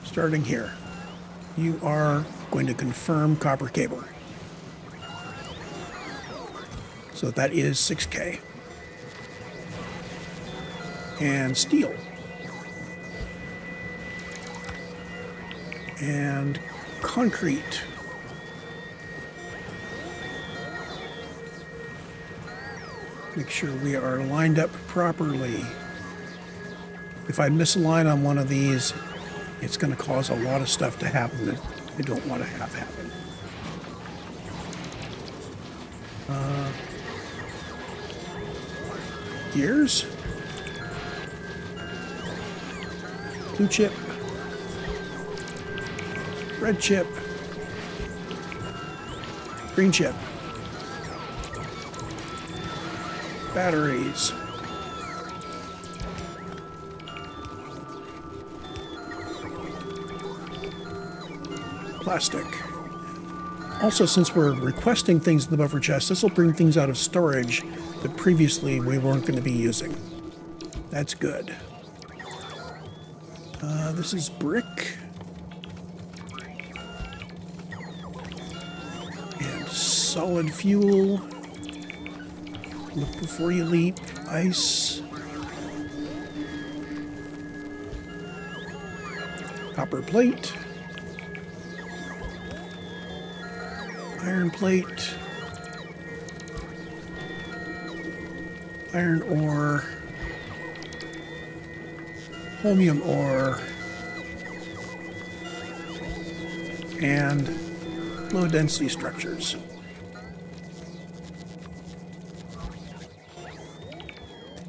starting here, you are going to confirm copper cable. So that is 6K. And steel. And concrete. Make sure we are lined up properly. If I miss a line on one of these, it's going to cause a lot of stuff to happen that I don't want to have happen. Gears. Blue chip. Red chip. Green chip. Batteries. Plastic. Also, since we're requesting things in the buffer chest, this will bring things out of storage that previously we weren't going to be using. That's good. This is brick. And solid fuel. Look before you leap. Ice. Copper plate. Iron plate. Iron ore. Holmium ore. And low density structures.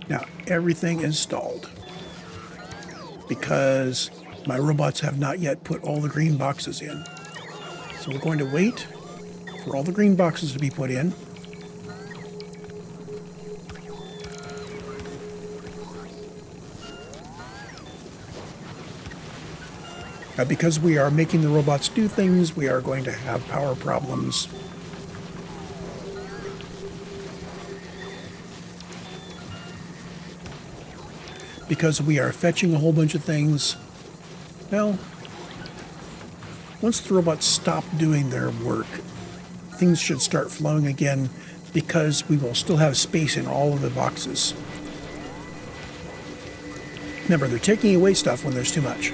Now, everything is stalled because my robots have not yet put all the green boxes in. So we're going to wait for all the green boxes to be put in. Because we are making the robots do things, we are going to have power problems. Because we are fetching a whole bunch of things. Well, once the robots stop doing their work, things should start flowing again because we will still have space in all of the boxes. Remember, they're taking away stuff when there's too much.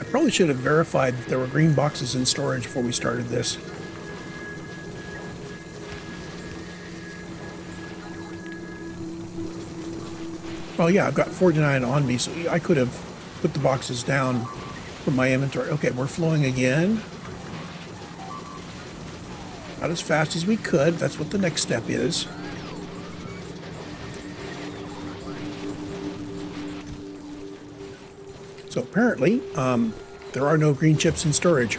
Probably should have verified that there were green boxes in storage before we started this. Well, yeah, I've got 49 on me, so I could have put the boxes down from my inventory. Okay, we're flowing again. Not as fast as we could. That's what the next step is. So apparently, there are no green chips in storage.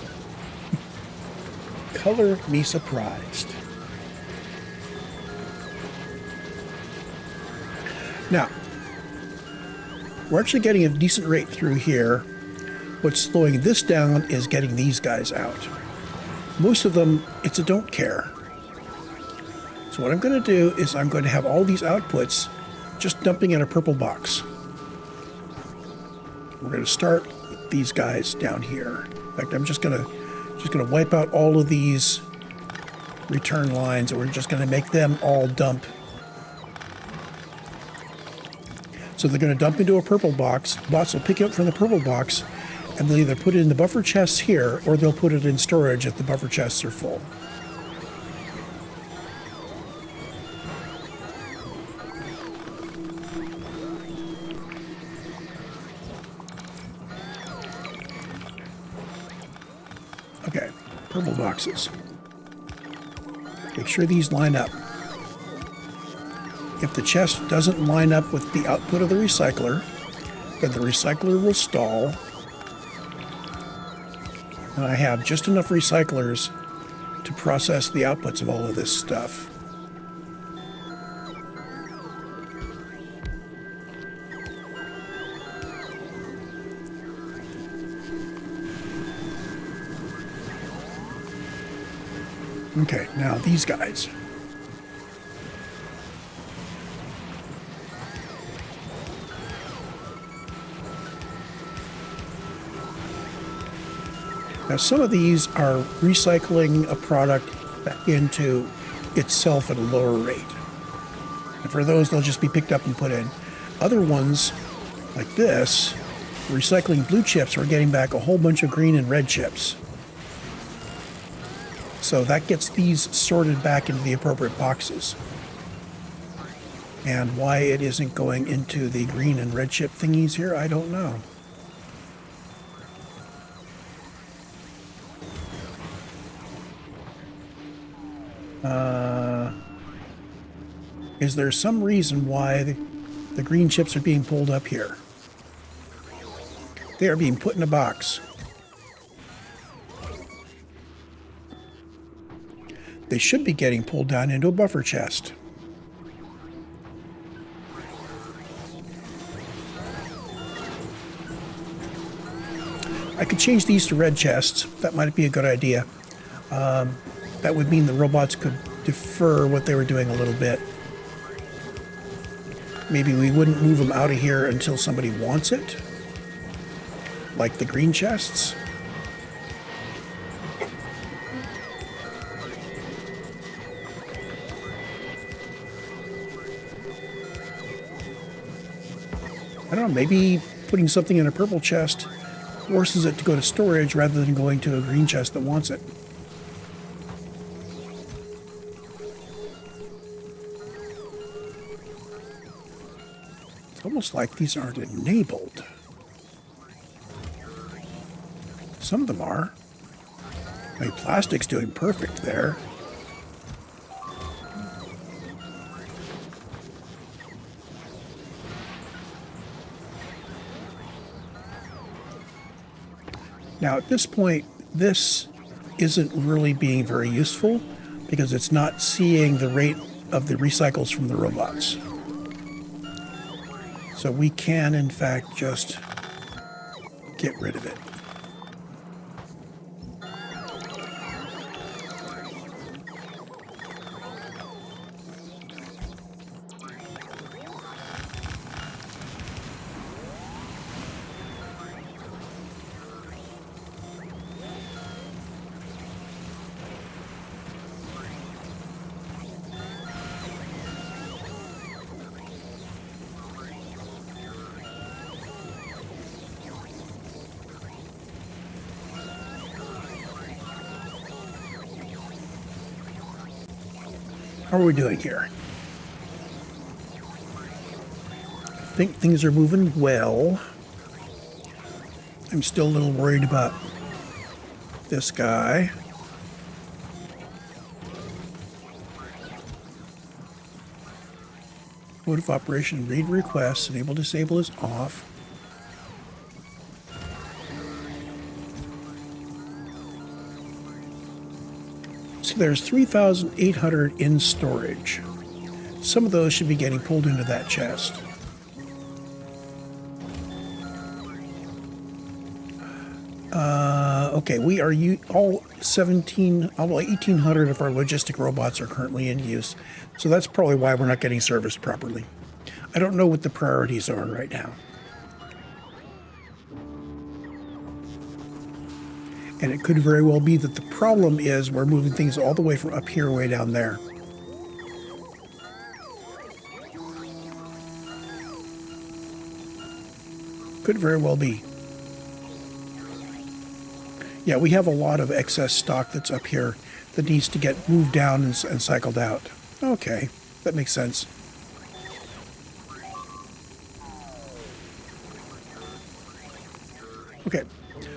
Color me surprised. Now, We're actually getting a decent rate through here. What's slowing this down is getting these guys out. Most of them, it's a don't care. So what I'm going to do is I'm going to have all these outputs just dumping in a purple box. We're going to start with these guys down here. In fact, I'm just going to wipe out all of these return lines, and we're just going to make them all dump. So they're going to dump into a purple box. Bots will pick it up from the purple box, and they'll either put it in the buffer chests here, or they'll put it in storage if the buffer chests are full. Okay, purple boxes. Make sure these line up. If the chest doesn't line up with the output of the recycler, then the recycler will stall. And I have just enough recyclers to process the outputs of all of this stuff. Okay, now these guys. Now some of these are recycling a product back into itself at a lower rate. And for those, they'll just be picked up and put in. Other ones, like this, recycling blue chips are getting back a whole bunch of green and red chips. So that gets these sorted back into the appropriate boxes. And why it isn't going into the green and red chip thingies here, I don't know. Is there some reason why the green chips are being pulled up here? They are being put in a box. They should be getting pulled down into a buffer chest. I could change these to red chests. That might be a good idea. That would mean the robots could defer what they were doing a little bit. Maybe we wouldn't move them out of here until somebody wants it, like the green chests. I don't know, maybe putting something in a purple chest forces it to go to storage rather than going to a green chest that wants it. It's almost like these aren't enabled. Some of them are. I mean, plastic's doing perfect there. Now, at this point, this isn't really being very useful because it's not seeing the rate of the recycles from the robots. So we can, in fact, just get rid of it. How are we doing here? I think things are moving well. I'm still a little worried about this guy. Mode of operation, read requests, enable disable is off. So there's 3,800 in storage. Some of those should be getting pulled into that chest. Okay, we are all 1,800 of our logistic robots are currently in use. So that's probably why we're not getting serviced properly. I don't know what the priorities are right now. And it could very well be that the problem is we're moving things all the way from up here way down there. Could very well be. Yeah, we have a lot of excess stock that's up here that needs to get moved down and cycled out. Okay, that makes sense. Okay,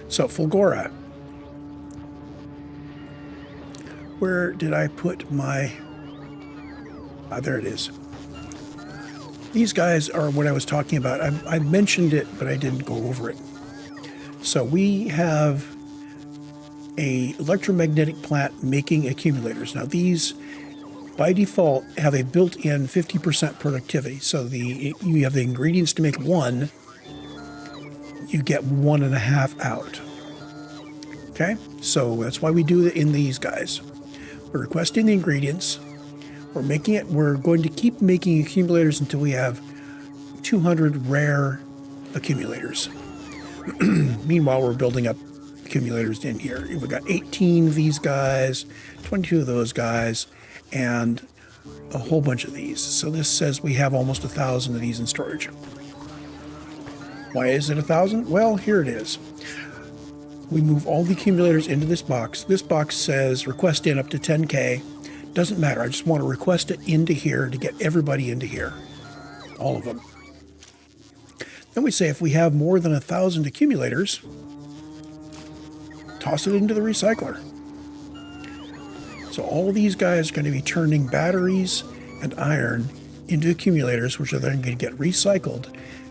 so Fulgora. Where did I put my... Ah, there it is. These guys are what I was talking about. I mentioned it, but I didn't go over it. So we have a electromagnetic plant making accumulators. Now these, by default, have a built-in 50% productivity. So you have the ingredients to make one, you get 1.5 out. Okay, so that's why we do it in these guys. We're requesting the ingredients. We're making it. We're going to keep making accumulators until we have 200 rare accumulators. Meanwhile, we're building up accumulators in here. We've got 18 of these guys, 22 of those guys, and a whole bunch of these. So this says we have almost 1,000 of these in storage. Why is it 1,000? Well, here it is. We move all the accumulators into this box. This box says request in up to 10K. Doesn't matter. I just want to request it into here to get everybody into here. All of them. Then we say if we have more than 1,000 accumulators, toss it into the recycler. So all these guys are going to be turning batteries and iron into accumulators, which are then going to get recycled.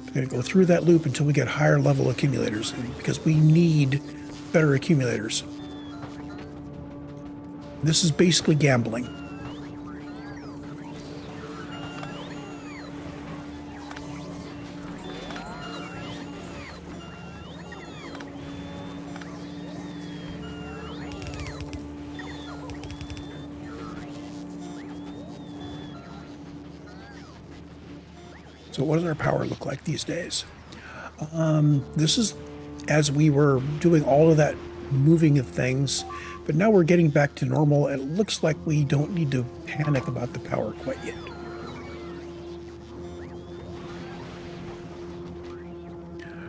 We're going to go through that loop until we get higher level accumulators, because we need better accumulators. This is basically gambling. So what does our power look like these days? This is as we were doing all of that moving of things, but now we're getting back to normal, and it looks like we don't need to panic about the power quite yet.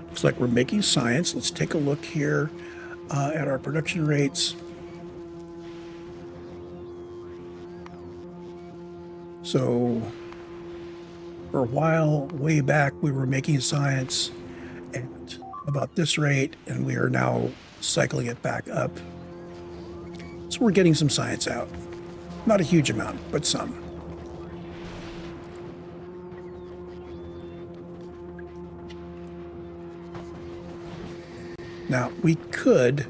Looks like we're making science. Let's take a look here at our production rates. So for a while, way back, we were making science at about this rate, and we are now cycling it back up. So we're getting some science out. Not a huge amount, but some. Now, we could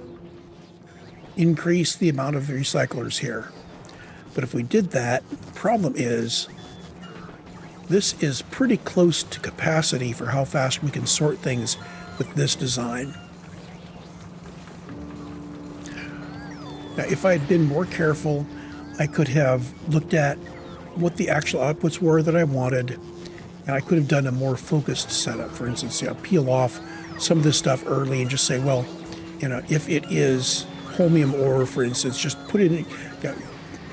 increase the amount of recyclers here. But if we did that, the problem is this is pretty close to capacity for how fast we can sort things with this design. Now, if I had been more careful, I could have looked at what the actual outputs were that I wanted, and I could have done a more focused setup. For instance, peel off some of this stuff early and just say, well, if it is holmium ore, for instance, just put it in,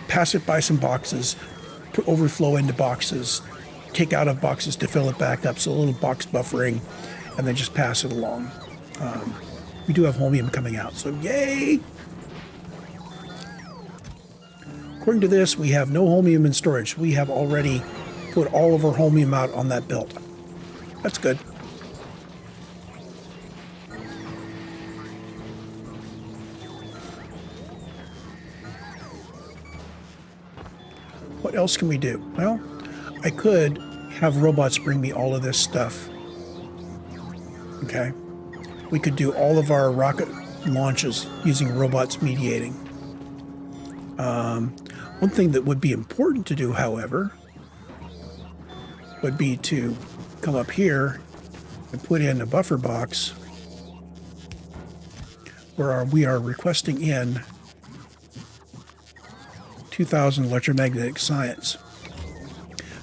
pass it by some boxes, put overflow into boxes, take out of boxes to fill it back up, so a little box buffering, and then just pass it along. We do have holmium coming out, so yay! According to this, we have no holmium in storage. We have already put all of our holmium out on that build. That's good. What else can we do? Well, I could have robots bring me all of this stuff. Okay. We could do all of our rocket launches using robots mediating. One thing that would be important to do, however, would be to come up here and put in a buffer box we are requesting in 2,000 electromagnetic science.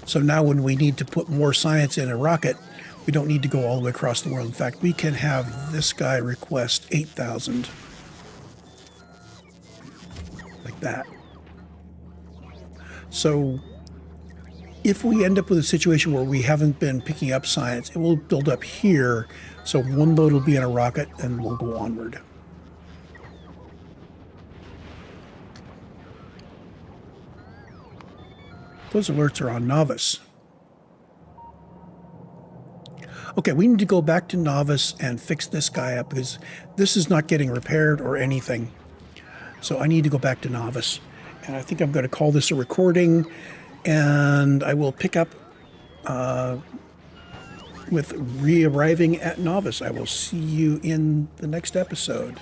So now when we need to put more science in a rocket, we don't need to go all the way across the world. In fact, we can have this guy request 8,000. Like that. So if we end up with a situation where we haven't been picking up science, it will build up here. So one load will be in a rocket and we'll go onward. Those alerts are on Novice. Okay, we need to go back to Novice and fix this guy up because this is not getting repaired or anything. So I need to go back to Novice. And I think I'm going to call this a recording, and I will pick up with re-arriving at Novice. I will see you in the next episode.